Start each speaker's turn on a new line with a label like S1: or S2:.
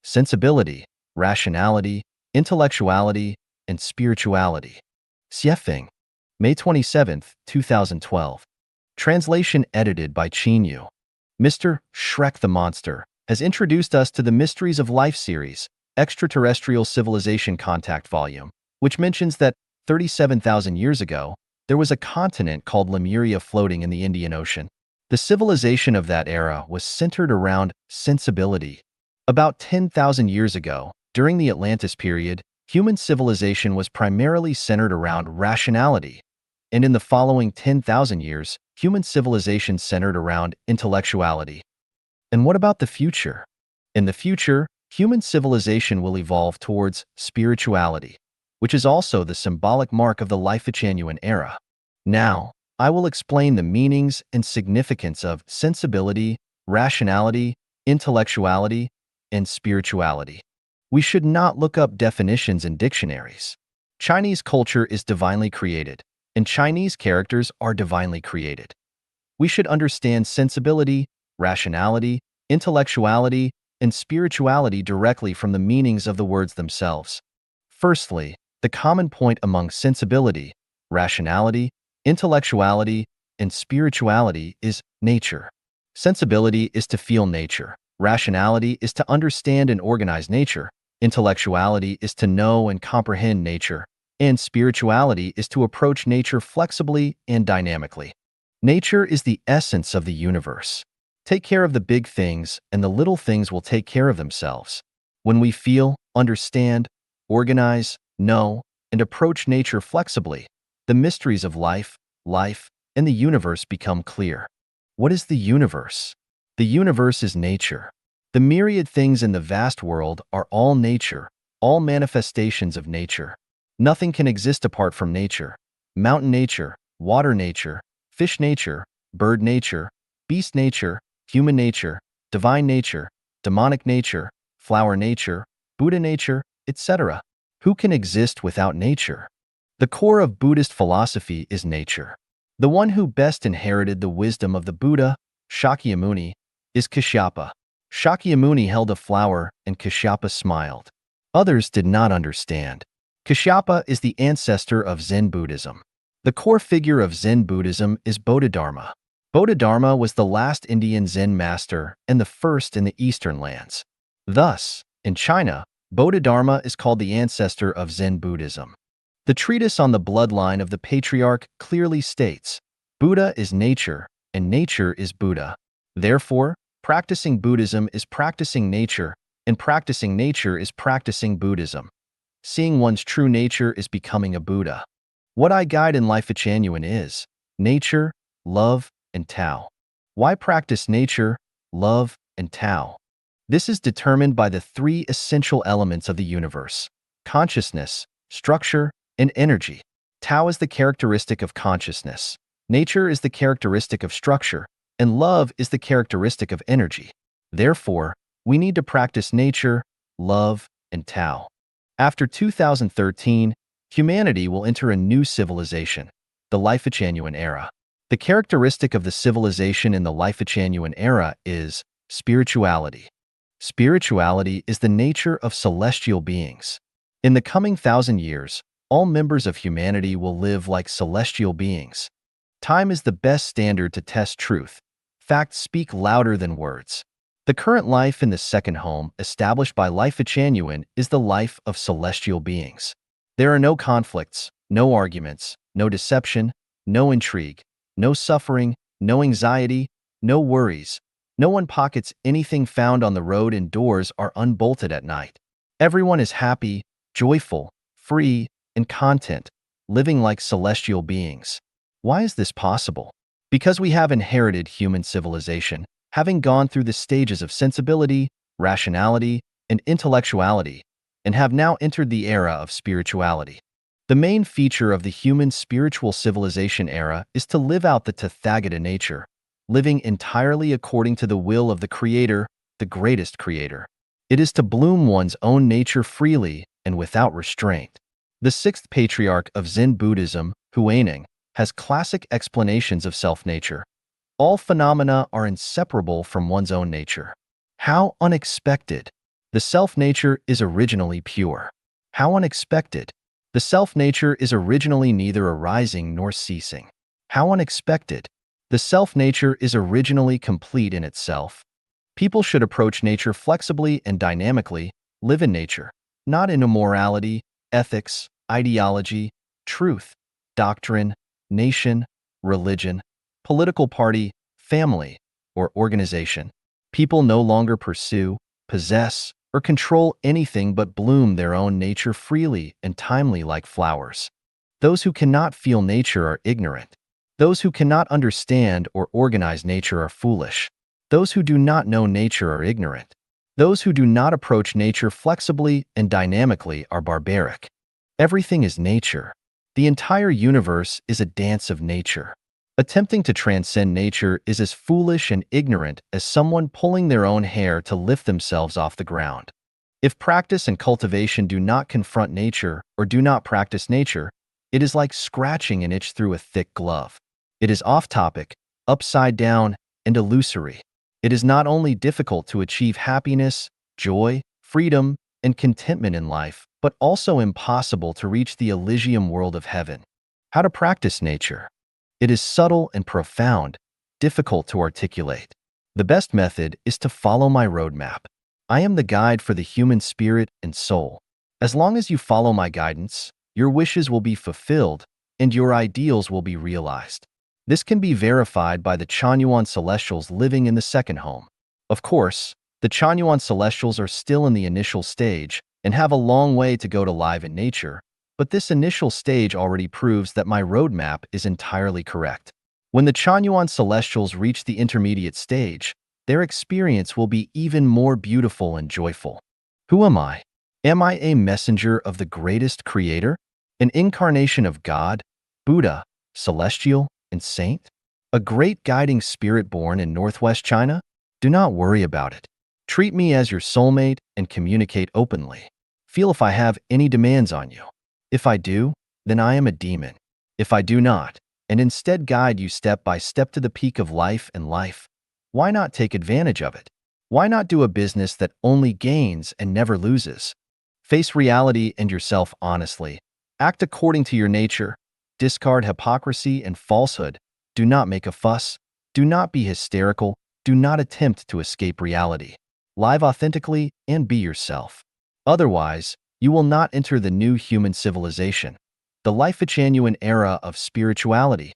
S1: Sensibility, Rationality, Intellectuality, and Spirituality. Xiefeng, May 27, 2012. Translation edited by Qin Yu. Mr. Shrek the Monster has introduced us to the Mysteries of Life series, Extraterrestrial Civilization Contact Volume, which mentions that 37,000 years ago, there was a continent called Lemuria floating in the Indian Ocean. The civilization of that era was centered around sensibility. About 10,000 years ago, during the Atlantis period, human civilization was primarily centered around rationality, and in the following 10,000 years, human civilization centered around intellectuality. And what about the future? In the future, human civilization will evolve towards spirituality, which is also the symbolic mark of the Life-Genuine era. Now, I will explain the meanings and significance of sensibility, rationality, intellectuality, and spirituality. We should not look up definitions in dictionaries. Chinese culture is divinely created, and Chinese characters are divinely created. We should understand sensibility, rationality, intellectuality, and spirituality directly from the meanings of the words themselves. Firstly, the common point among sensibility, rationality, intellectuality, and spirituality is nature. Sensibility is to feel nature. Rationality is to understand and organize nature. Intellectuality is to know and comprehend nature. And spirituality is to approach nature flexibly and dynamically. Nature is the essence of the universe. Take care of the big things, and the little things will take care of themselves. When we feel, understand, organize, know, and approach nature flexibly, the mysteries of life, and the universe become clear. What is the universe? The universe is nature. The myriad things in the vast world are all nature, all manifestations of nature. Nothing can exist apart from nature. Mountain nature, water nature, fish nature, bird nature, beast nature, human nature, divine nature, demonic nature, flower nature, Buddha nature, etc. Who can exist without nature? The core of Buddhist philosophy is nature. The one who best inherited the wisdom of the Buddha, Shakyamuni, is Kashyapa. Shakyamuni held a flower and Kashyapa smiled. Others did not understand. Kashyapa is the ancestor of Zen Buddhism. The core figure of Zen Buddhism is Bodhidharma. Bodhidharma was the last Indian Zen master and the first in the Eastern lands. Thus, in China, Bodhidharma is called the ancestor of Zen Buddhism. The treatise on the bloodline of the patriarch clearly states, Buddha is nature, and nature is Buddha. Therefore, practicing Buddhism is practicing nature, and practicing nature is practicing Buddhism. Seeing one's true nature is becoming a Buddha. What I guide in Life-Genuine is nature, love, and Tao. Why practice nature, love, and Tao? This is determined by the three essential elements of the universe: consciousness, structure, and energy. Tao is the characteristic of consciousness. Nature is the characteristic of structure, and love is the characteristic of energy. Therefore, we need to practice nature, love, and Tao. After 2013, humanity will enter a new civilization, the Life-Genuine era. The characteristic of the civilization in the Life-Genuine era is spirituality. Spirituality is the nature of celestial beings. In the coming 1,000 years, all members of humanity will live like celestial beings. Time is the best standard to test truth. Facts speak louder than words. The current life in the second home established by Life-Genuine is the life of celestial beings. There are no conflicts, no arguments, no deception, no intrigue, no suffering, no anxiety, no worries. No one pockets anything found on the road, and doors are unbolted at night. Everyone is happy, joyful, free, and content, living like celestial beings. Why is this possible? Because we have inherited human civilization, having gone through the stages of sensibility, rationality, and intellectuality, and have now entered the era of spirituality. The main feature of the human spiritual civilization era is to live out the Tathagata nature, living entirely according to the will of the Creator, the greatest Creator. It is to bloom one's own nature freely and without restraint. The sixth patriarch of Zen Buddhism, Huineng, has classic explanations of self-nature. All phenomena are inseparable from one's own nature. How unexpected! The self-nature is originally pure. How unexpected. The self-nature is originally neither arising nor ceasing. How unexpected. The self-nature is originally complete in itself. People should approach nature flexibly and dynamically, live in nature, not in immorality, ethics, ideology, truth, doctrine, nation, religion, political party, family, or organization. People no longer pursue, possess, or control anything but bloom their own nature freely and timely like flowers. Those who cannot feel nature are ignorant. Those who cannot understand or organize nature are foolish. Those who do not know nature are ignorant. Those who do not approach nature flexibly and dynamically are barbaric. Everything is nature. The entire universe is a dance of nature. Attempting to transcend nature is as foolish and ignorant as someone pulling their own hair to lift themselves off the ground. If practice and cultivation do not confront nature or do not practice nature, it is like scratching an itch through a thick glove. It is off-topic, upside down, and illusory. It is not only difficult to achieve happiness, joy, freedom, and contentment in life, but also impossible to reach the Elysium world of heaven. How to practice nature. It is subtle and profound, difficult to articulate. The best method is to follow my roadmap. I am the guide for the human spirit and soul. As long as you follow my guidance, your wishes will be fulfilled and your ideals will be realized. This can be verified by the Chanyuan Celestials living in the second home. Of course, the Chanyuan Celestials are still in the initial stage and have a long way to go to live in nature, but this initial stage already proves that my roadmap is entirely correct. When the Chanyuan Celestials reach the intermediate stage, their experience will be even more beautiful and joyful. Who am I? Am I a messenger of the greatest creator? An incarnation of God, Buddha, celestial, and saint? A great guiding spirit born in northwest China? Do not worry about it. Treat me as your soulmate and communicate openly. Feel if I have any demands on you. If I do, then I am a demon. If I do not, and instead guide you step by step to the peak of life and life, why not take advantage of it? Why not do a business that only gains and never loses? Face reality and yourself honestly. Act according to your nature. Discard hypocrisy and falsehood. Do not make a fuss. Do not be hysterical. Do not attempt to escape reality. Live authentically and be yourself. Otherwise, you will not enter the new human civilization, the Life-Genuine era of spirituality.